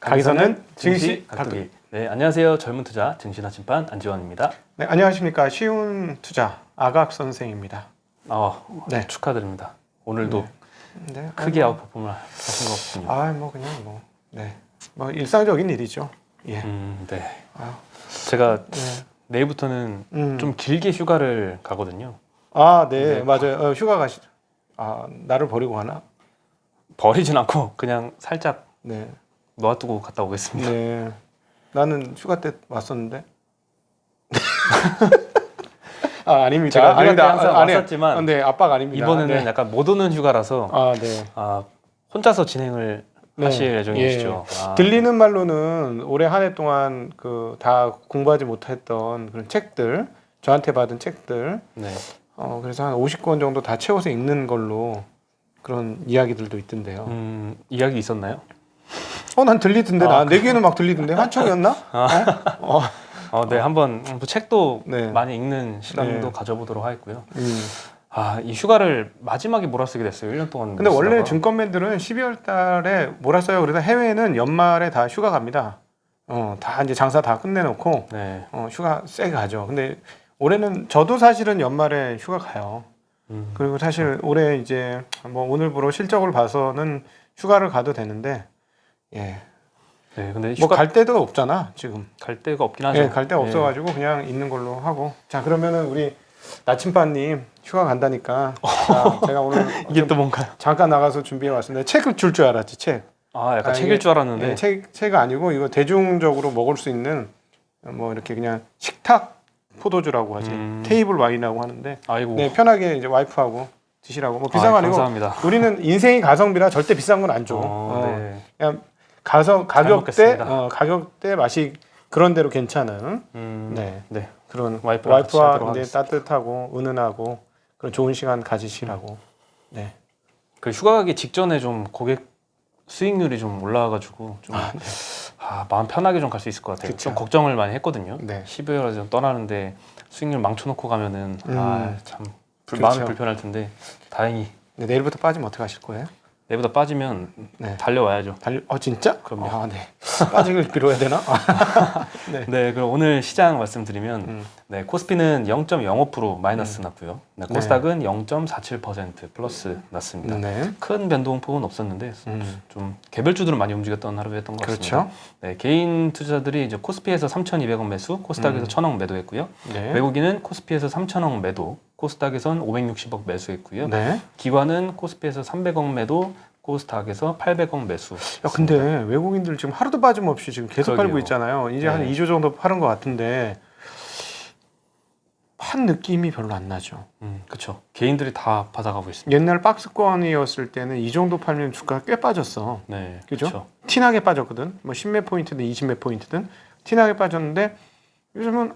가기선은 증시 각도기. 각도기. 네, 안녕하세요. 젊은 투자 증시 나침반 안지원입니다. 네, 안녕하십니까. 쉬운 투자 아각 선생입니다. 네, 축하드립니다. 오늘도 네, 크게 아웃퍼폼을 하신 것 같군요. 뭐 그냥 네, 뭐 일상적인 일이죠. 예. 네. 아, 제가 네. 내일부터는 좀 길게 휴가를 가거든요. 네, 네. 맞아요. 휴가 가시죠. 나를 버리고 가나? 버리진 않고 그냥 살짝 네, 놓아두고 갔다 오겠습니다. 네. 나는 휴가 때 왔었는데. 아닙니다. 제가 휴가 때 아닙니다. 항상 아니, 왔었지만 네, 압박 아닙니다. 이번에는 네. 약간 못 오는 휴가라서 네. 혼자서 진행을 네. 하실 예정이시죠. 들리는 말로는 올해 한 해 동안 다 공부하지 못했던 그런 책들, 저한테 받은 책들, 네. 그래서 한 50권 정도 다 채워서 읽는 걸로 그런 이야기들도 있던데요. 이야기 있었나요? 난 들리던데, 내 귀에는 막 들리던데, 환청이었나? 네, 한번 책도 네. 많이 읽는 시간도 네. 가져보도록 하겠고요. 이 휴가를 마지막에 몰아쓰게 됐어요. 1년 동안. 근데 원래 쓰다가. 증권맨들은 12월 달에 몰았어요. 그래서 해외는 연말에 다 휴가 갑니다. 다 이제 장사 다 끝내놓고 네. 휴가 세게 가죠. 근데 올해는 저도 사실은 연말에 휴가 가요. 그리고 사실 올해 이제 뭐 오늘부로 실적을 봐서는 휴가를 가도 되는데, 예. 네, 근데 뭐 갈 데가 없잖아 지금. 갈 데가 없긴 하죠. 예, 갈 데가 없어가지고 그냥 있는 걸로 하고. 자, 그러면은 우리 나침반님 휴가 간다니까. 자, 제가 오늘 이게 또 뭔가요? 잠깐 나가서 준비해 왔습니다. 책을 줄 줄 알았지, 책. 약간 책일 줄 알았는데. 예, 책 아니고 이거 대중적으로 먹을 수 있는 뭐 이렇게 그냥 식탁 포도주라고 하지. 테이블 와인이라고 하는데. 아이고. 네, 편하게 이제 와이프하고 드시라고. 뭐 비싼 거 아니고. 감사합니다. 우리는 인생이 가성비라 절대 비싼 건 안 줘. 네. 그냥 가격대 맛이 그런 대로 괜찮은. 네. 네. 그런 와이프와 와이프와 이제 따뜻하고 은은하고 그런 좋은 시간 가지시라고. 네. 그 휴가 가기 직전에 좀 고객 수익률이 좀 올라와가지고 좀 마음 편하게 좀 갈 수 있을 것 같아요. 그쵸. 좀 걱정을 많이 했거든요. 네. 12월에 좀 떠나는데 수익률 망쳐놓고 가면은 참 그렇죠. 마음이 불편할 텐데 다행히 네, 내일부터 빠지면 어떻게 하실 거예요? 내보다 빠지면 네. 달려와야죠. 진짜? 그럼요. 네. 빠지길 빌어야 되나? 네, 그럼 오늘 시장 말씀드리면 네, 코스피는 0.05% 마이너스 났고요. 네, 코스닥은 0.47% 플러스 났습니다. 네. 큰 변동폭은 없었는데 좀 개별주들은 많이 움직였던 하루였던 것 같습니다. 그렇죠. 네, 개인 투자들이 이제 코스피에서 3,200원 매수, 코스닥에서 1,000원 매도했고요. 네. 외국인은 코스피에서 3,000원 매도, 코스닥에선 560억 매수했고요. 네. 기관은 코스피에서 300억 매도, 코스닥에서 800억 매수. 근데 외국인들 지금 하루도 빠짐없이 지금 계속 그러게요. 팔고 있잖아요. 이제 한 네. 2조 정도 파는 것 같은데 판 느낌이 별로 안 나죠. 그렇죠. 개인들이 다 받아가고 있습니다. 옛날 박스권이었을 때는 이 정도 팔면 주가가 꽤 빠졌어. 네, 그죠? 그렇죠. 티나게 빠졌거든. 뭐 10몇 포인트든 20몇 포인트든 티나게 빠졌는데 요즘은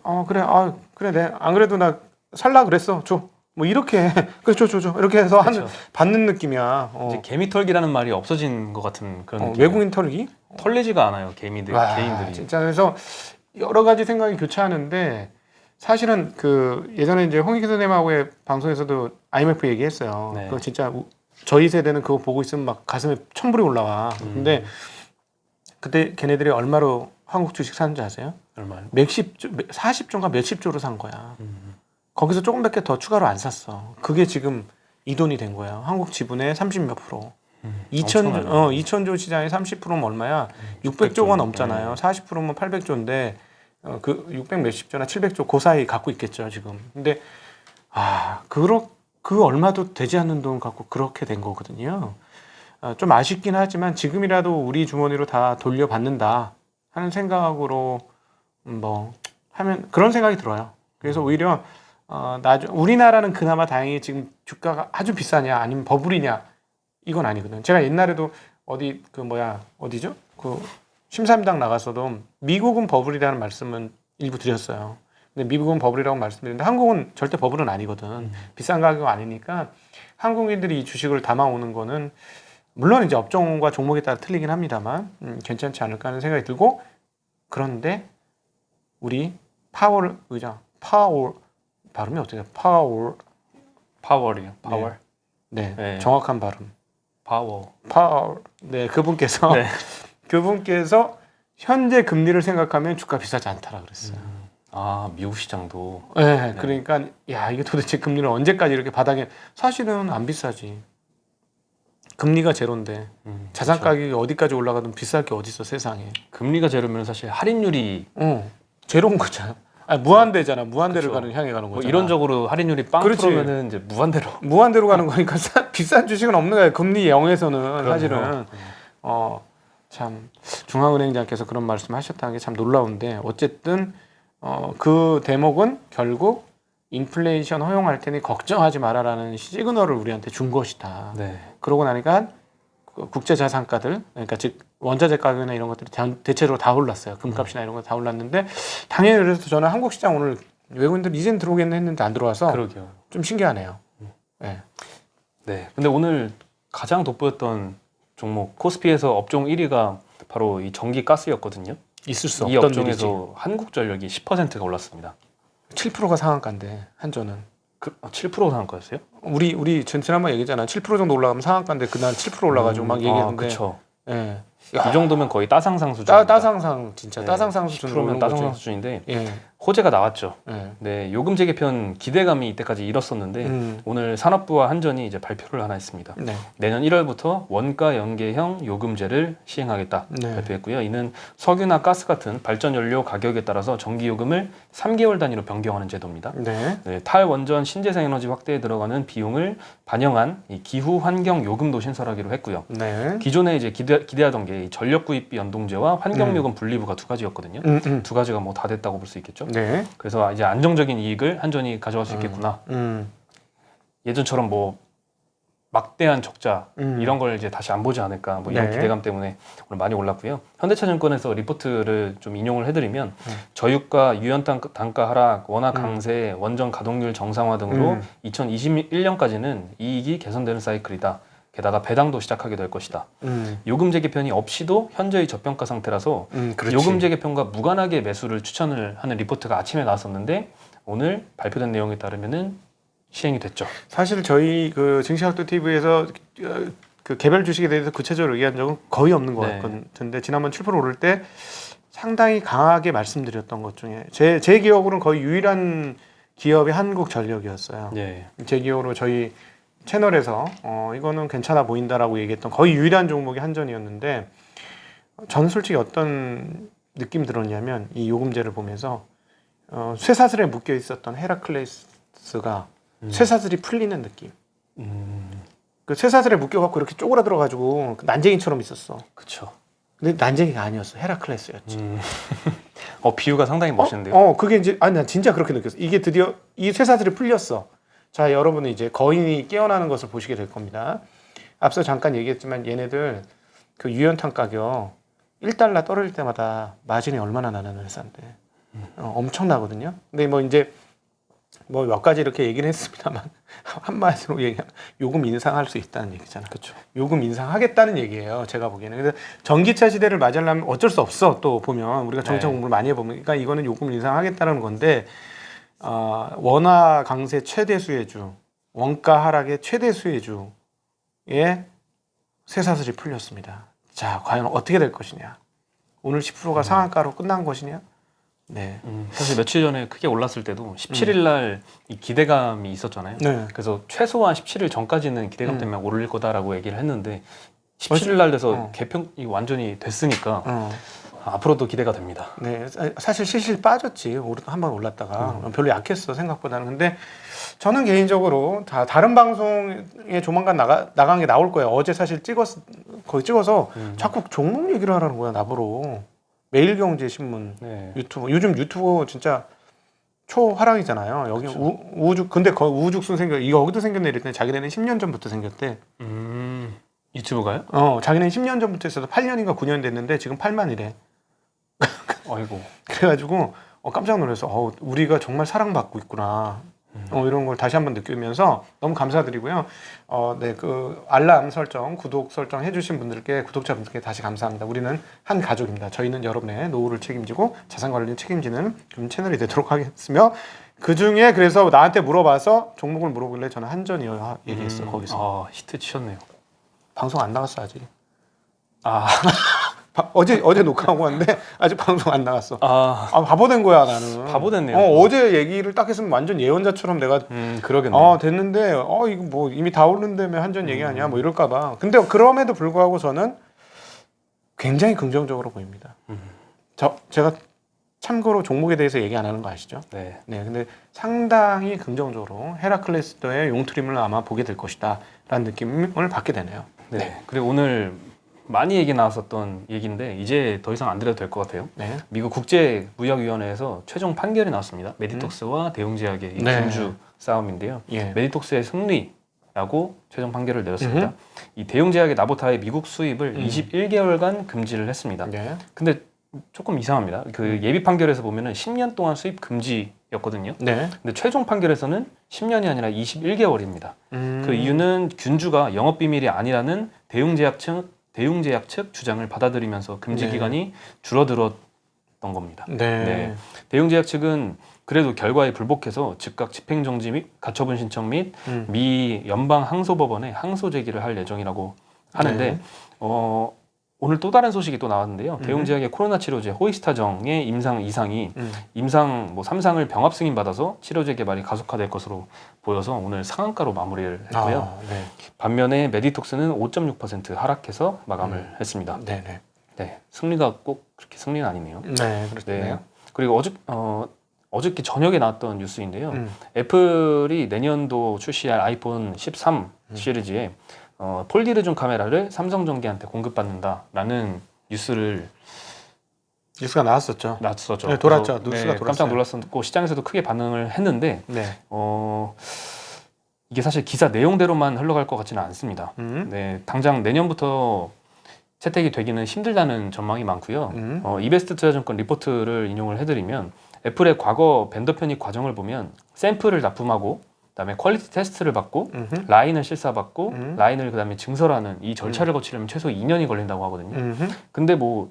그래 내 안 그래도 나 살라 그랬어. 줘. 뭐 이렇게 그래 줘 이렇게 해서 그렇죠. 받는 느낌이야. 이제 개미털기라는 말이 없어진 것 같은 그런 느낌. 외국인 털기? 털리지가 않아요. 개인들이. 진짜 그래서 여러 가지 생각이 교차하는데 사실은 예전에 이제 홍익희 선생님하고의 방송에서도 IMF 얘기했어요. 네. 그거 진짜 저희 세대는 그거 보고 있으면 막 가슴에 천불이 올라와. 근데 그때 걔네들이 얼마로 한국 주식 사는지 아세요? 얼마요? 40조인가 몇십 조로 산 거야. 거기서 조금밖에 더 추가로 안 샀어. 그게 지금 이 돈이 된 거야. 한국 지분의 30몇 프로. 2천조 시장에 30%면 얼마야? 600조가 넘잖아요. 40%면 800조인데 그 600 몇십 조나 700조 그 사이 갖고 있겠죠 지금. 근데 그 얼마도 되지 않는 돈 갖고 그렇게 된 거거든요. 좀 아쉽긴 하지만 지금이라도 우리 주머니로 다 돌려받는다 하는 생각으로 뭐 하면 그런 생각이 들어요. 그래서 오히려 우리나라는 그나마 다행히 지금 주가가 아주 비싸냐 아니면 버블이냐 이건 아니거든. 제가 옛날에도 어디죠? 심사임당 나가서도 미국은 버블이라는 말씀은 일부 드렸어요. 근데 미국은 버블이라고 말씀드렸는데 한국은 절대 버블은 아니거든. 비싼 가격 아니니까 한국인들이 이 주식을 담아오는 거는 물론 이제 업종과 종목에 따라 틀리긴 합니다만 괜찮지 않을까 하는 생각이 들고, 그런데 우리 파월 의장 발음이 어떻게 돼요? 파월이요. 파월. 네. 네. 정확한 발음. 파워. 네, 그분께서 네. 그분께서 현재 금리를 생각하면 주가 비싸지 않다라 그랬어요. 아, 미국 시장도. 네, 그러니까 야 이게 도대체 금리를 언제까지 이렇게 바닥에 사실은 안 비싸지. 금리가 제로인데 자산 그렇죠. 가격이 어디까지 올라가든 비쌀 게 어디 있어 세상에. 금리가 제로면 사실 할인율이 제로인 거잖아. 아니, 무한대잖아. 무한대를 그쵸. 향해 가는 뭐 거잖아. 이론적으로 할인율이 빵 그렇지. 프로면은 이제 무한대로. 무한대로 가는 거니까 비싼 주식은 없는 거야. 금리 0에서는 사실은. 참 중앙은행장께서 그런 말씀하셨다는 게 참 놀라운데 어쨌든 그 대목은 결국 인플레이션 허용할 테니 걱정하지 마라라는 시그널을 우리한테 준 것이다. 네. 그러고 나니까 그 국제자산가들 그러니까 즉 원자재 가격이나 이런 것들이 대체로 다 올랐어요. 금값이나 이런 거 다 올랐는데 당연히 그래서 저는 한국 시장 오늘 외국인들 이젠 들어오겠네 했는데 안 들어와서 그러게요. 좀 신기하네요. 네. 네. 근데 오늘 가장 돋보였던 종목 코스피에서 업종 1위가 바로 이 전기 가스였거든요. 있을 수 이 없던 업종에서 일이지. 한국전력이 10%가 올랐습니다. 7%가 상한가인데 한전은 7% 상한가였어요? 우리 지난번 얘기했잖아. 7% 정도 올라가면 상한가인데 그날 7% 올라가지고 막 얘기했는데. 그렇죠. 예. 이 정도면 거의 따상상 수준. 따상상 진짜 네, 따상상 수준으로 10%면 오는 따상상 거지. 수준인데 예. 호재가 나왔죠. 예. 네, 요금제 개편 기대감이 이때까지 일었었는데 오늘 산업부와 한전이 이제 발표를 하나 했습니다. 네. 내년 1월부터 원가 연계형 요금제를 시행하겠다 네. 발표했고요. 이는 석유나 가스 같은 발전 연료 가격에 따라서 전기 요금을 3개월 단위로 변경하는 제도입니다. 네. 네, 탈원전 신재생 에너지 확대에 들어가는 비용을 반영한 이 기후 환경 요금도 신설하기로 했고요. 네. 기존에 이제 기대하던 게 이 전력 구입비 연동제와 환경 요금 분리부가 두 가지였거든요. 두 가지가 뭐 다 됐다고 볼 수 있겠죠. 네. 그래서 이제 안정적인 이익을 한전이 가져갈 수 있겠구나. 예전처럼 뭐 막대한 적자 이런 걸 이제 다시 안 보지 않을까 뭐 이런 네. 기대감 때문에 오늘 많이 올랐고요. 현대차증권에서 리포트를 좀 인용을 해드리면 저유가 유연 단가 하락, 원화 강세, 원전 가동률 정상화 등으로 2021년까지는 이익이 개선되는 사이클이다. 게다가 배당도 시작하게 될 것이다. 요금제 개편이 없이도 현저히 저평가 상태라서 그렇지. 요금제 개편과 무관하게 매수를 추천을 하는 리포트가 아침에 나왔었는데 오늘 발표된 내용에 따르면은 시행이 됐죠. 사실 저희 그 증시학도 TV에서 그 개별 주식에 대해서 구체적으로 얘기한 적은 거의 없는 것 네. 같은데 지난번 7% 오를 때 상당히 강하게 말씀드렸던 것 중에 제 기억으로는 거의 유일한 기업이 한국전력이었어요. 네. 제 기억으로 저희 채널에서 이거는 괜찮아 보인다라고 얘기했던 거의 유일한 종목이 한전이었는데 저는 솔직히 어떤 느낌 들었냐면 이 요금제를 보면서 쇠사슬에 묶여 있었던 헤라클레스가 쇠사슬이 풀리는 느낌. 그 쇠사슬에 묶여갖고 이렇게 쪼그라들어가지고 난쟁이처럼 있었어. 그렇죠. 근데 난쟁이가 아니었어. 헤라클레스였지. 비유가 상당히 멋있는데요. 그게 이제 난 진짜 그렇게 느꼈어. 이게 드디어 이 쇠사슬이 풀렸어. 자, 여러분은 이제 거인이 깨어나는 것을 보시게 될 겁니다. 앞서 잠깐 얘기했지만 얘네들 그 유연탄 가격 1달러 떨어질 때마다 마진이 얼마나 나는 회사인데 엄청나거든요. 근데 뭐 이제 뭐 몇 가지 이렇게 얘기는 했습니다만 한마디로 얘기하면 요금 인상할 수 있다는 얘기잖아요. 그렇죠. 요금 인상하겠다는 얘기예요. 제가 보기에는. 그래서 전기차 시대를 맞이하려면 어쩔 수 없어. 또 보면 우리가 정책 공부를 많이 해보면 그러니까 이거는 요금 인상하겠다는 건데 원화 강세 최대 수혜주, 원가 하락의 최대 수혜주에 쇠사슬이 풀렸습니다. 자, 과연 어떻게 될 것이냐? 오늘 10%가 상한가로 끝난 것이냐? 네. 사실 며칠 전에 크게 올랐을 때도 17일 날 이 기대감이 있었잖아요. 네. 그래서 최소한 17일 전까지는 기대감 때문에 오를 거다라고 얘기를 했는데 17일 날 돼서 개편이 완전히 됐으니까 앞으로도 기대가 됩니다. 네, 사실 실실 빠졌지. 한번 올랐다가 별로 약했어 생각보다는. 근데 저는 개인적으로 다른 방송에 조만간 나간 게 나올 거예요. 어제 사실 거기 찍어서 자꾸 종목 얘기를 하라는 거야 나보러. 매일경제신문, 네. 유튜브. 요즘 유튜브 진짜 초화랑이잖아요. 여기 그렇죠. 우죽 근데 우죽순 여기도 생겼네 이랬더니 자기네는 10년 전부터 생겼대. 유튜브가요? 자기네는 10년 전부터 있어서 8년인가 9년 됐는데 지금 8만이래. 아이고. 그래가지고 깜짝 놀라서 우리가 정말 사랑받고 있구나. 이런 걸 다시 한번 느끼면서 너무 감사드리고요. 네, 그 알람 설정, 구독 설정 해주신 분들께 구독자분들께 다시 감사합니다. 우리는 한 가족입니다. 저희는 여러분의 노후를 책임지고 자산 관리를 책임지는 그런 채널이 되도록 하겠으며 그 중에 그래서 나한테 물어봐서 종목을 물어보길래 저는 한전이요 얘기했어 거기서. 히트 치셨네요. 방송 안 나갔어 아직. 어제 녹화하고 왔는데 아직 방송 안 나갔어. 아, 바보 된 거야 나는. 바보 됐네요. 어제 얘기를 딱 했으면 완전 예언자처럼 내가 그러겠네요. 됐는데 이거 뭐 이미 다 오른다며 한전 얘기하냐 뭐 이럴까봐. 근데 그럼에도 불구하고 저는 굉장히 긍정적으로 보입니다. 제가 참고로 종목에 대해서 얘기 안 하는 거 아시죠? 네. 네, 근데 상당히 긍정적으로 헤라클레스도의 용트림을 아마 보게 될 것이다라는 느낌을 받게 되네요. 네. 그리고 오늘 많이 얘기 나왔었던 얘기인데 이제 더 이상 안 드려도 될 것 같아요. 네. 미국 국제무역위원회에서 최종 판결이 나왔습니다. 메디톡스와 대웅제약의 이 네. 군주 싸움인데요. 예. 메디톡스의 승리라고 최종 판결을 내렸습니다. 이 대웅제약의 나보타의 미국 수입을 21개월간 금지를 했습니다. 네. 근데 조금 이상합니다. 그 예비 판결에서 보면은 10년 동안 수입 금지였거든요. 네. 근데 최종 판결에서는 10년이 아니라 21개월입니다. 그 이유는 균주가 영업 비밀이 아니라는 대웅제약 측 주장을 받아들이면서 금지 네. 기간이 줄어들었던 겁니다. 네. 네. 대웅제약 측은 그래도 결과에 불복해서 즉각 집행정지 및 가처분 신청 및 미 연방 항소법원에 항소 제기를 할 예정이라고 하는데 네. 오늘 또 다른 소식이 또 나왔는데요. 대웅제약의 코로나 치료제 호이스타정의 임상 2상이 임상 3상을 병합 승인 받아서 치료제 개발이 가속화될 것으로 보여서 오늘 상한가로 마무리를 했고요. 네. 반면에 메디톡스는 5.6% 하락해서 마감을 했습니다. 네네. 네, 승리가 꼭 그렇게 승리는 아니네요. 네, 그렇네요. 네. 그리고 어저께 저녁에 나왔던 뉴스인데요. 애플이 내년도 출시할 아이폰 13 시리즈에 폴디드 줌 카메라를 삼성전기한테 공급받는다라는 뉴스가 나왔었죠. 났었죠. 네, 돌았죠. 그래서, 뉴스가 네, 돌았어요. 깜짝 놀랐었고 시장에서도 크게 반응을 했는데 네. 이게 사실 기사 내용대로만 흘러갈 것 같지는 않습니다. 네, 당장 내년부터 채택이 되기는 힘들다는 전망이 많고요. 이베스트 투자증권 리포트를 인용을 해드리면 애플의 과거 벤더 편입 과정을 보면 샘플을 납품하고 그다음에 퀄리티 테스트를 받고 라인을 실사받고 라인을 그다음에 증설하는 이 절차를 거치려면 최소 2년이 걸린다고 하거든요. 근데 뭐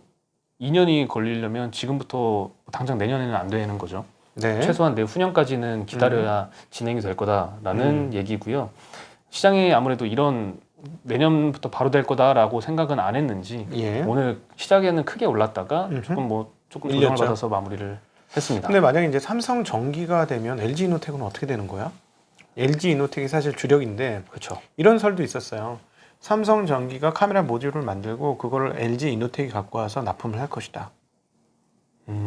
2년이 걸리려면 지금부터 당장 내년에는 안 되는 거죠. 네. 최소한 내후년까지는 기다려야 진행이 될 거다라는 얘기고요. 시장이 아무래도 이런 내년부터 바로 될 거다라고 생각은 안 했는지 예. 오늘 시작에는 크게 올랐다가 조금 조정을 밀렸죠. 받아서 마무리를 했습니다. 근데 만약에 이제 삼성 전기가 되면 LG 이노텍은 어떻게 되는 거야? LG 이노텍이 사실 주력인데 그렇죠. 이런 설도 있었어요. 삼성 전기가 카메라 모듈을 만들고 그거를 LG 이노텍이 갖고 와서 납품을 할 것이다.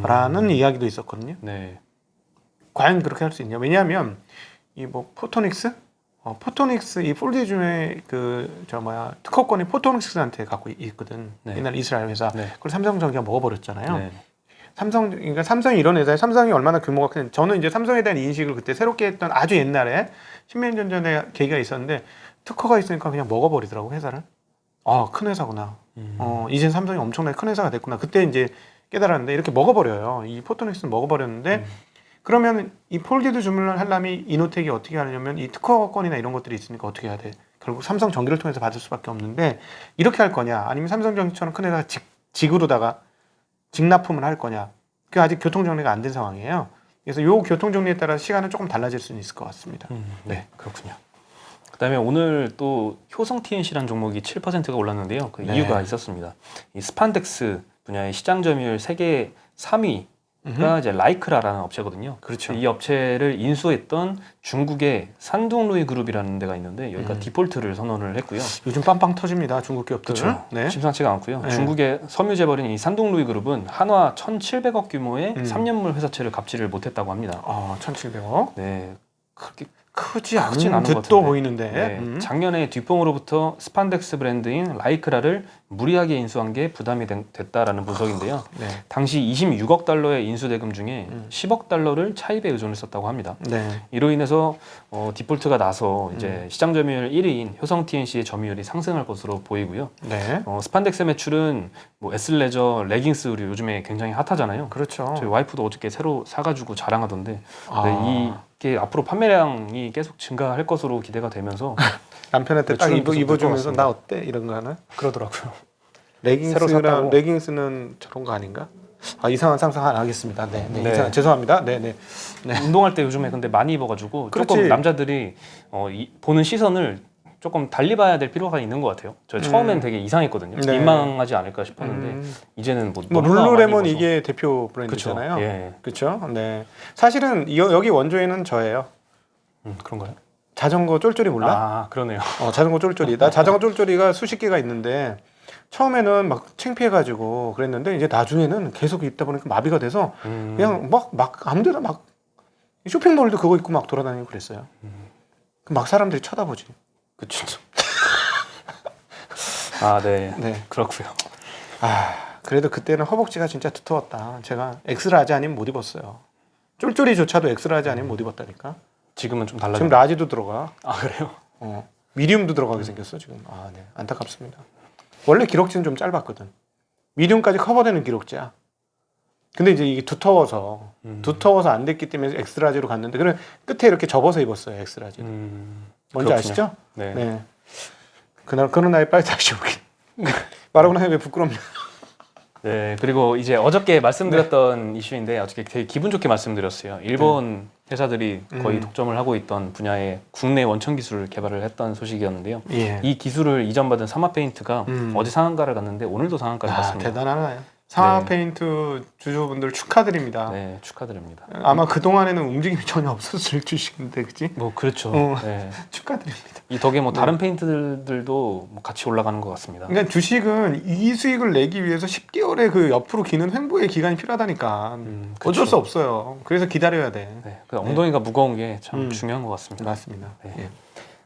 라는 이야기도 있었거든요. 네. 과연 그렇게 할 수 있냐? 왜냐하면 이 뭐 포토닉스? 포토닉스 이 폴디즘의 특허권이 포토닉스한테 갖고 있거든. 네. 옛날 이스라엘 회사. 네. 그걸 삼성전기가 먹어버렸잖아요. 네. 그러니까 삼성이 이런 회사에 삼성이 얼마나 규모가 큰 저는 이제 삼성에 대한 인식을 그때 새롭게 했던 아주 옛날에 10몇 년 전에 계기가 있었는데 특허가 있으니까 그냥 먹어버리더라고 회사를. 큰 회사구나. 이젠 삼성이 엄청나게 큰 회사가 됐구나. 그때 이제 깨달았는데 이렇게 먹어버려요. 이 포토닉스는 먹어버렸는데 그러면 이 폴디드 줌을 하려면 이노텍이 어떻게 하려면 이 특허권이나 이런 것들이 있으니까 어떻게 해야 돼? 결국 삼성 전기를 통해서 받을 수밖에 없는데 이렇게 할 거냐? 아니면 삼성전기처럼 큰 회사가 직으로다가 직납품을 할 거냐? 그 아직 교통 정리가 안 된 상황이에요. 그래서 요 교통 정리에 따라 시간은 조금 달라질 수는 있을 것 같습니다. 네, 그렇군요. 그다음에 오늘 또 효성 TNC라는 종목이 7%가 올랐는데요. 그 네. 이유가 있었습니다. 이 스판덱스 분야의 시장 점유율 세계 3위가 이제 라이크라라는 업체거든요. 그렇죠. 이 업체를 인수했던 중국의 산둥루이 그룹이라는 데가 있는데 여기가 디폴트를 선언을 했고요. 요즘 빵빵 터집니다. 중국 기업들. 그렇죠. 네. 심상치가 않고요. 네. 중국의 섬유재벌인 이 산둥루이 그룹은 한화 1,700억 규모의 3년물 회사채를 갚지를 못했다고 합니다. 1,700억. 네, 그렇게 크지 크진 않은 않은 것 듯도 같은데. 보이는데. 네, 작년에 뒷봉으로부터 스판덱스 브랜드인 라이크라를 무리하게 인수한 게 부담이 됐다라는 분석인데요. 네. 당시 26억 달러의 인수 대금 중에 10억 달러를 차입에 의존했었다고 합니다. 네. 이로 인해서 디폴트가 나서 이제 시장 점유율 1위인 효성 TNC의 점유율이 상승할 것으로 보이고요. 네. 스판덱스 매출은 뭐 에슬레저, 레깅스 의류 요즘에 굉장히 핫하잖아요. 그렇죠. 저희 와이프도 어저께 새로 사가지고 자랑하던데 아. 네, 이게 앞으로 판매량이 계속 증가할 것으로 기대가 되면서 남편한테 딱 매출은 계속 입어주면서 늘것 나 어때? 이런 거 하나? 그러더라고요. 새로 샀다고. 레깅스는 저런 거 아닌가? 이상한 상상 안 하겠습니다. 네. 네. 죄송합니다. 네. 운동할 때 요즘에 근데 많이 입어가지고 그렇지. 조금 남자들이 보는 시선을 조금 달리 봐야 될 필요가 있는 것 같아요. 저 처음엔 되게 이상했거든요. 네. 민망하지 않을까 싶었는데 이제는 뭐 너무나 룰루레몬 많이 이게 대표 그쵸. 브랜드잖아요. 예. 그렇죠? 네. 사실은 여기 원조에는 저예요. 그런가요? 자전거 쫄쫄이 몰라? 아, 그러네요. 자전거 쫄쫄이. 나 자전거 쫄쫄이가 수십 개가 있는데 처음에는 막 창피해가지고 그랬는데 이제 나중에는 계속 입다 보니까 마비가 돼서 그냥 막 아무데나 막 쇼핑몰도 그거 입고 막 돌아다니고 그랬어요. 막 사람들이 쳐다보지. 그쵸. 아, 네. 네. 그렇고요. 그래도 그때는 허벅지가 진짜 두터웠다. 제가 엑스라지 아니면 못 입었어요. 쫄쫄이조차도 엑스라지 아니면 못 입었다니까. 지금은 좀 지금 달라졌어요. 라지도 들어가. 아, 그래요? 미디움도 들어가게 생겼어 지금. 네. 안타깝습니다. 원래 기럭지는 좀 짧았거든. 미디움까지 커버되는 기럭지야. 근데 이제 이게 두터워서 안 됐기 때문에 엑스라지로 갔는데 그래 끝에 이렇게 접어서 입었어요 엑스라지. 뭔지 그렇군요. 아시죠? 네. 네. 그런 나이 빨리 다시 오긴. 말하고 나면 왜 부끄럽냐? 네, 그리고 이제 어저께 말씀드렸던 이슈인데 어저께 되게 기분 좋게 말씀드렸어요. 일본 회사들이 거의 독점을 하고 있던 분야의 국내 원천 기술을 개발을 했던 소식이었는데요. 예. 이 기술을 이전받은 사마페인트가 어제 상한가를 갔는데 오늘도 상한가를 갔습니다. 대단하네요. 상하 네. 페인트 주주분들 축하드립니다. 네, 축하드립니다. 아마 그 동안에는 움직임이 전혀 없었을 주식인데, 그치? 뭐 그렇죠. 네. 축하드립니다. 이 덕에 뭐 다른 페인트들도 뭐 같이 올라가는 것 같습니다. 그러니까 주식은 이 수익을 내기 위해서 10개월의 그 옆으로 기는 횡보의 기간이 필요하다니까. 어쩔 수 없어요. 그래서 기다려야 돼. 네, 그 엉덩이가 무거운 게 참 중요한 것 같습니다. 맞습니다. 네. 예.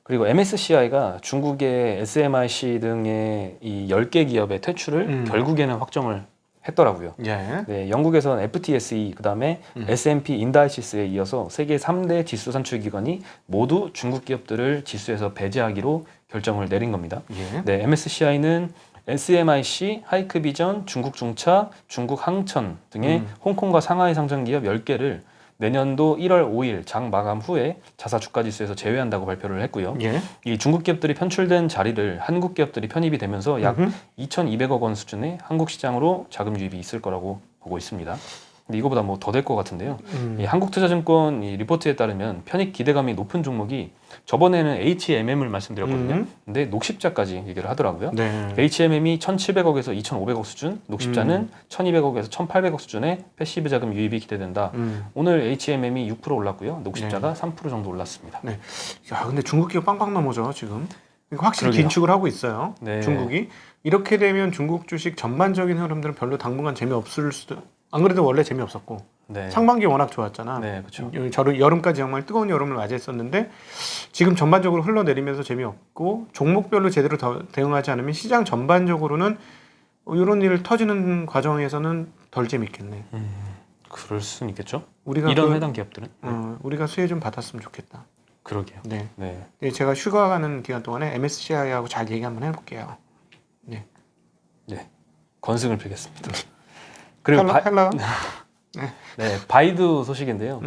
그리고 MSCI가 중국의 SMIC 등의 이 10개 기업의 퇴출을 결국에는 확정을 했더라고요. 예. 네, 영국에서는 FTSE, 그다음에 S&P 인다이시스에 이어서 세계 3대 지수 산출 기관이 모두 중국 기업들을 지수에서 배제하기로 결정을 내린 겁니다. 예. 네, MSCI는 SMIC, 하이크비전, 중국중차, 중국항천 등의 홍콩과 상하이 상장 기업 10개를 내년도 1월 5일 장 마감 후에 자사 주가 지수에서 제외한다고 발표를 했고요. 예. 이 중국 기업들이 편출된 자리를 한국 기업들이 편입이 되면서 약 2,200억 원 수준의 한국 시장으로 자금 유입이 있을 거라고 보고 있습니다. 근데 이거보다 뭐 더 될 것 같은데요. 이 한국투자증권 이 리포트에 따르면 편입 기대감이 높은 종목이 저번에는 HMM을 말씀드렸거든요. 근데 녹십자까지 얘기를 하더라고요. 네. HMM이 1,700억에서 2,500억 수준, 녹십자는 1,200억에서 1,800억 수준의 패시브 자금 유입이 기대된다. 오늘 HMM이 6% 올랐고요. 녹십자가 3% 정도 올랐습니다. 네. 야, 근데 중국 기업 빵빵 넘어져 지금. 그러니까 확실히 그러게요. 긴축을 하고 있어요. 네. 중국이. 이렇게 되면 중국 주식 전반적인 흐름들은 별로 당분간 재미없을 수도. 안 그래도 원래 재미없었고 네. 상반기 워낙 좋았잖아. 네, 그렇죠. 여름까지 정말 뜨거운 여름을 맞이했었는데 지금 전반적으로 흘러내리면서 재미없고 종목별로 제대로 대응하지 않으면 시장 전반적으로는 이런 일 터지는 과정에서는 덜 재밌겠네. 그럴 수는 있겠죠. 우리가 이런 해당 기업들은 우리가 수혜 좀 받았으면 좋겠다. 그러게요. 네. 네. 네, 제가 휴가 가는 기간 동안에 MSCI하고 잘 얘기 한번 해볼게요. 네. 네. 건승을 빌겠습니다. 그리고 헬로. 네, 바이두 소식인데요.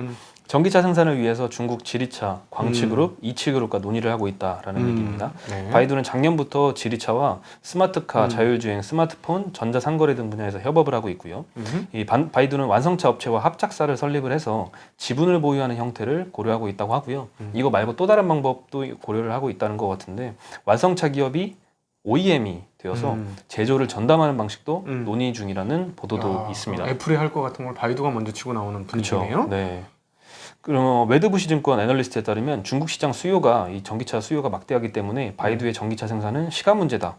전기차 생산을 위해서 중국 지리차, 광치그룹, 이치그룹과 논의를 하고 있다라는 얘기입니다. 네. 바이두는 작년부터 지리차와 스마트카, 자율주행, 스마트폰, 전자상거래 등 분야에서 협업을 하고 있고요. 이 바이두는 완성차 업체와 합작사를 설립을 해서 지분을 보유하는 형태를 고려하고 있다고 하고요. 이거 말고 또 다른 방법도 고려를 하고 있다는 것 같은데 완성차 기업이 OEM이 되어서 제조를 전담하는 방식도 논의 중이라는 보도도 있습니다. 애플이 할 것 같은 걸 바이두가 먼저 치고 나오는 분위기네요. 그렇죠. 네. 그럼 매드부시 증권 애널리스트에 따르면 중국 시장 수요가 이 전기차 수요가 막대하기 때문에 바이두의 전기차 생산은 시간 문제다.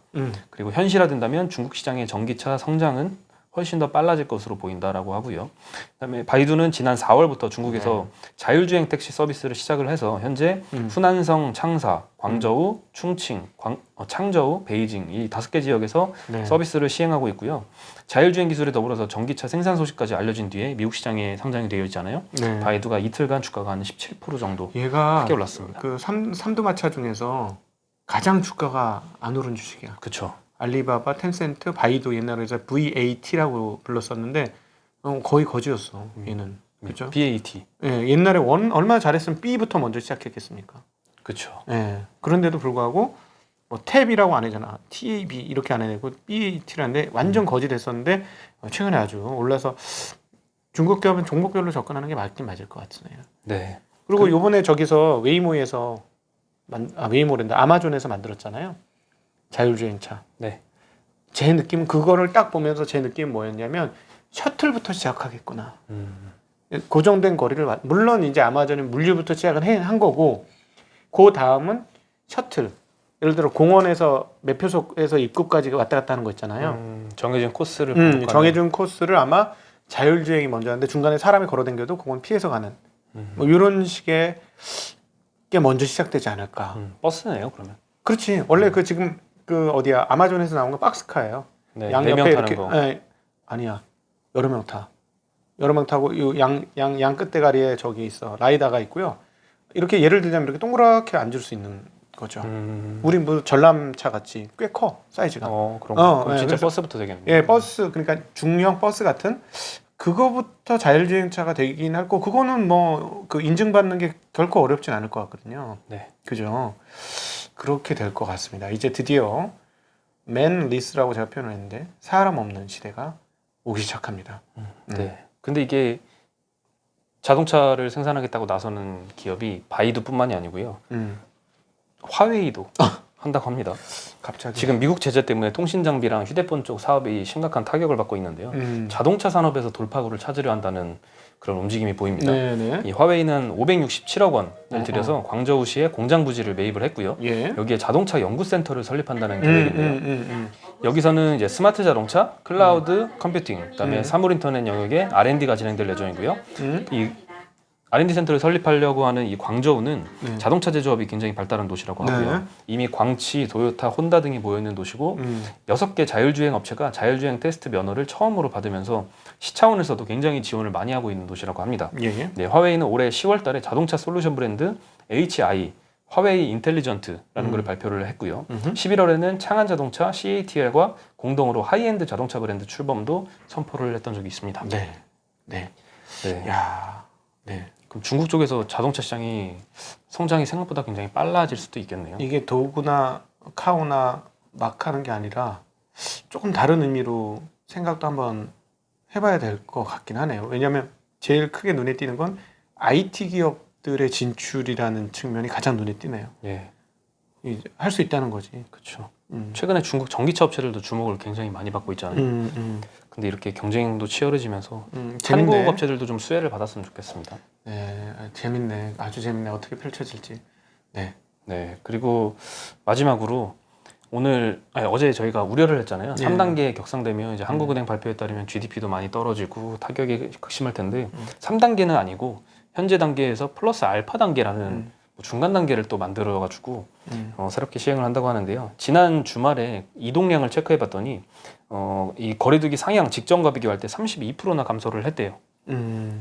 그리고 현실화된다면 중국 시장의 전기차 성장은 훨씬 더 빨라질 것으로 보인다라고 하고요. 그다음에 바이두는 지난 4월부터 중국에서 자율주행 택시 서비스를 시작을 해서 현재 후난성, 창사, 광저우, 충칭, 창저우, 베이징 이 5개 지역에서 서비스를 시행하고 있고요. 자율주행 기술에 더불어서 전기차 생산 소식까지 알려진 뒤에 미국 시장에 상장이 되어 있잖아요. 네. 바이두가 이틀간 주가가 한 17% 정도 얘가 크게 올랐습니다. 그 삼두마차 중에서 가장 주가가 안 오른 주식이야. 그렇죠. 알리바바, 텐센트, 바이두 옛날에 VAT라고 불렀었는데 거의 거지였어. 얘는. 그렇죠? BAT. 예, 옛날에 얼마나 잘했으면 B부터 먼저 시작했겠습니까? 그렇죠. 예. 그런데도 불구하고 뭐 탭이라고 안 하잖아. TAB 이렇게 안 해내고 BAT라는데 완전 거짓했었는데 최근에 아주 올라서 중국 기업은 종목별로 접근하는 게 맞긴 맞을 것 같으네요. 네. 그리고 요번에 저기서 웨이모에서 웨이모랜드 아마존에서 만들었잖아요. 자율주행차. 네. 제 느낌은 그거를 딱 보면서 제 느낌은 뭐였냐면 셔틀부터 시작하겠구나. 고정된 거리를 물론 이제 아마존이 물류부터 시작을 한 거고 그 다음은 셔틀. 예를 들어 공원에서 매표소에서 입구까지 왔다 갔다 하는 거 있잖아요. 정해진 코스를 반복하는. 정해준 코스를 아마 자율주행이 먼저 하는데 중간에 사람이 걸어다녀도 그건 피해서 가는 뭐 이런 식의 게 먼저 시작되지 않을까. 버스네요, 그러면. 그렇지. 원래 그 지금 그 어디야 아마존에서 나온 건 박스카예요. 네, 양옆에 4명 타는 이렇게 거. 아니야. 여러 명 타. 여러 명 타고 양 끝대가리에 저기 있어. 라이다가 있고요. 이렇게 예를 들자면 이렇게 동그랗게 앉을 수 있는 거죠. 우린 뭐 전람차 같이 꽤 커 사이즈가. 그런 거. 그럼 네, 진짜 그래서- 버스부터 되겠네요. 예, 버스 그러니까 중형 버스 같은 그거부터 자율주행차가 되긴 할 거. 그거는 뭐 그 인증받는 게 결코 어렵진 않을 것 같거든요. 네. 그죠? 그렇게 될 것 같습니다. 이제 드디어 맨리스라고 제가 표현을 했는데 사람 없는 시대가 오기 시작합니다. 네. 근데 이게 자동차를 생산하겠다고 나서는 기업이 바이두뿐만이 아니고요. 화웨이도 한다고 합니다. 갑자기 지금 미국 제재 때문에 통신 장비랑 휴대폰 쪽 사업이 심각한 타격을 받고 있는데요. 자동차 산업에서 돌파구를 찾으려 한다는 그런 움직임이 보입니다. 네네. 이 화웨이는 567억 원을 들여서 광저우시에 공장 부지를 매입을 했고요. 예. 여기에 자동차 연구센터를 설립한다는 계획인데요. 음. 여기서는 이제 스마트 자동차, 클라우드 컴퓨팅, 그다음에 음. 사물 인터넷 영역에 R&D가 진행될 예정이고요. 이 R&D 센터를 설립하려고 하는 이 광저우는 네. 자동차 제조업이 굉장히 발달한 도시라고 하고요. 네. 이미 광치, 도요타, 혼다 등이 모여 있는 도시고 6개 자율주행 업체가 자율주행 테스트 면허를 처음으로 받으면서 시 차원에서도 굉장히 지원을 많이 하고 있는 도시라고 합니다. 예. 네, 화웨이는 올해 10월 달에 자동차 솔루션 브랜드 HI 화웨이 인텔리전트라는 걸 발표를 했고요. 11월에는 창안 자동차 CATL과 공동으로 하이엔드 자동차 브랜드 출범도 선포를 했던 적이 있습니다. 네. 네. 네. 야. 네. 그럼 중국 쪽에서 자동차 시장이 성장이 생각보다 굉장히 빨라질 수도 있겠네요. 이게 도구나 카오나 막 하는 게 아니라 조금 다른 의미로 생각도 한번 해봐야 될 것 같긴 하네요. 왜냐하면 제일 크게 눈에 띄는 건 IT 기업들의 진출이라는 측면이 가장 눈에 띄네요. 예, 할 수 있다는 거지. 그렇죠. 음. 최근에 중국 전기차 업체들도 주목을 굉장히 많이 받고 있잖아요. 근데 이렇게 경쟁도 치열해지면서 재밌네. 한국 업체들도 좀 수혜를 받았으면 좋겠습니다. 네, 재밌네. 아주 재밌네. 어떻게 펼쳐질지. 네. 네, 그리고 마지막으로 어제 저희가 우려를 했잖아요. 예. 3단계 격상되면 이제 한국은행 발표에 따르면 GDP도 많이 떨어지고 타격이 극심할 텐데 3단계는 아니고 현재 단계에서 플러스 알파 단계라는 뭐 중간 단계를 또 만들어가지고 새롭게 시행을 한다고 하는데요. 지난 주말에 이동량을 체크해봤더니 이 거리두기 상향 직전과 비교할 때 32%나 감소를 했대요.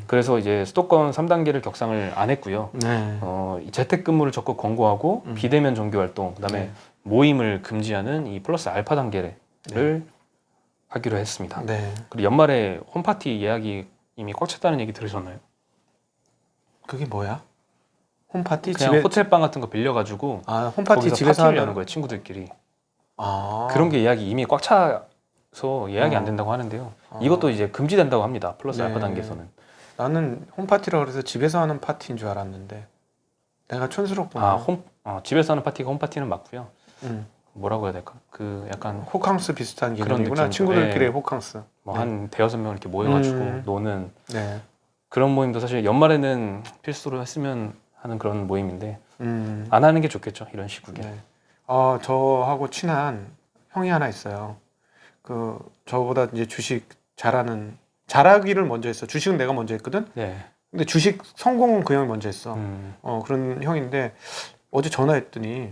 그래서 이제 수도권 3단계를 격상을 안 했고요. 네. 이 재택근무를 적극 권고하고 비대면 종교활동, 그다음에 네. 모임을 금지하는 이 플러스 알파 단계를 하기로 했습니다. 네. 그리고 연말에 홈파티 예약이 이미 꽉 찼다는 얘기 들으셨나요? 그게 뭐야? 홈파티 그냥 집에 호텔방 같은 거 빌려가지고 홈파티 거기서 집에서 파티를 하는 여는 거예요, 친구들끼리. 아. 그런 게 예약이 이미 꽉 차서 예약이 안 된다고 하는데요. 이것도 이제 금지된다고 합니다. 플러스 네. 알파 단계에서는. 나는 홈파티라 그래서 집에서 하는 파티인 줄 알았는데 내가 촌스럽구나. 집에서 하는 파티가 홈파티는 맞고요. 음. 뭐라고 해야 될까? 그 약간 호캉스 비슷한 그런 개념이구나. 느낌이죠. 친구들끼리의 네. 호캉스. 뭐 한 대여섯 명 이렇게 모여가지고 노는 네. 그런 모임도 사실 연말에는 필수로 했으면 하는 그런 모임인데 음. 안 하는 게 좋겠죠, 이런 시국에. 네. 저하고 친한 형이 하나 있어요. 그 저보다 이제 주식 잘하기를 먼저 했어. 주식은 내가 먼저 했거든. 네. 근데 주식 성공은 그 형이 먼저 했어. 음. 그런 형인데 어제 전화했더니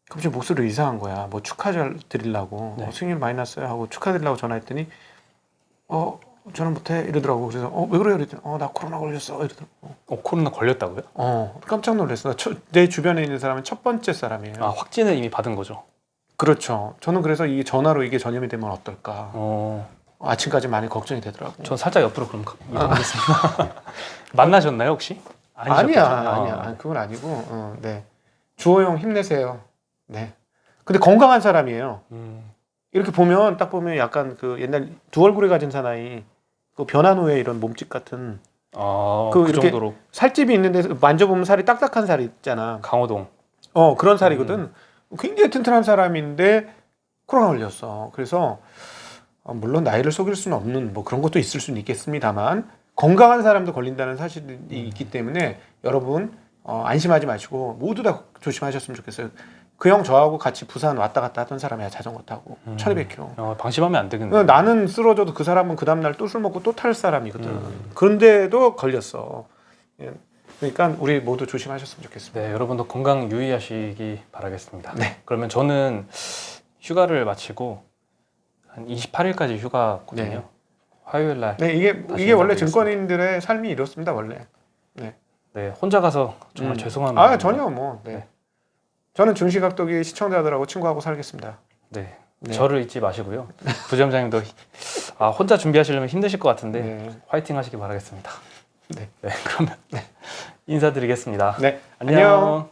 갑자기 목소리가 이상한 거야. 뭐 축하드리려고 네. 수익률 많이 났어요 하고 축하드리려고 전화했더니 저는 못해 이러더라고. 그래서 왜 그래요? 그랬더니 나 코로나 걸렸어 이러더라고. 코로나 걸렸다고요? 깜짝 놀랐어. 내 주변에 있는 사람은 첫 번째 사람이에요. 확진을 이미 받은 거죠. 그렇죠. 저는 그래서 이 전화로 이게 전염이 되면 어떨까. 아침까지 많이 걱정이 되더라고. 전 살짝 옆으로 그럼 이동하겠습니다. 만나셨나요 혹시? 아니야. 아니셨겠죠? 아니야. 그건 아니고. 네. 주호 형 힘내세요. 네. 근데 건강한 사람이에요. 이렇게 보면 딱 보면 약간 그 옛날 두 얼굴에 가진 사나이 그 변한 후에 이런 몸집 같은 그 이렇게 정도로 살집이 있는데 만져보면 살이 딱딱한 살이 있잖아. 강호동. 그런 살이거든. 굉장히 튼튼한 사람인데 코로나 걸렸어. 그래서 물론 나이를 속일 수는 없는 뭐 그런 것도 있을 수는 있겠습니다만 건강한 사람도 걸린다는 사실이 있기 때문에 여러분 안심하지 마시고 모두 다 조심하셨으면 좋겠어요. 그 형 저하고 같이 부산 왔다 갔다 하던 사람이야. 자전거 타고 1200km. 방심하면 안 되겠네. 나는 쓰러져도 그 사람은 그 다음날 또 술 먹고 또 탈 사람이거든. 그런데도 걸렸어. 예. 그러니까 우리 모두 조심하셨으면 좋겠습니다. 네, 여러분도 건강 유의하시기 바라겠습니다. 네. 그러면 저는 휴가를 마치고 한 28일까지 휴가거든요. 네. 화요일 날. 네, 이게 다시 원래 인사드리겠습니다. 증권인들의 삶이 이렇습니다, 원래. 네, 혼자 가서 정말 죄송한 마음입니다. 전혀 뭐. 네. 네. 저는 증시각도기 시청자들하고 친구하고 살겠습니다. 네. 네. 저를 잊지 마시고요. 부점장님도 혼자 준비하시려면 힘드실 것 같은데 네. 화이팅 하시기 바라겠습니다. 네. 네, 그러면 인사드리겠습니다. 네. 안녕.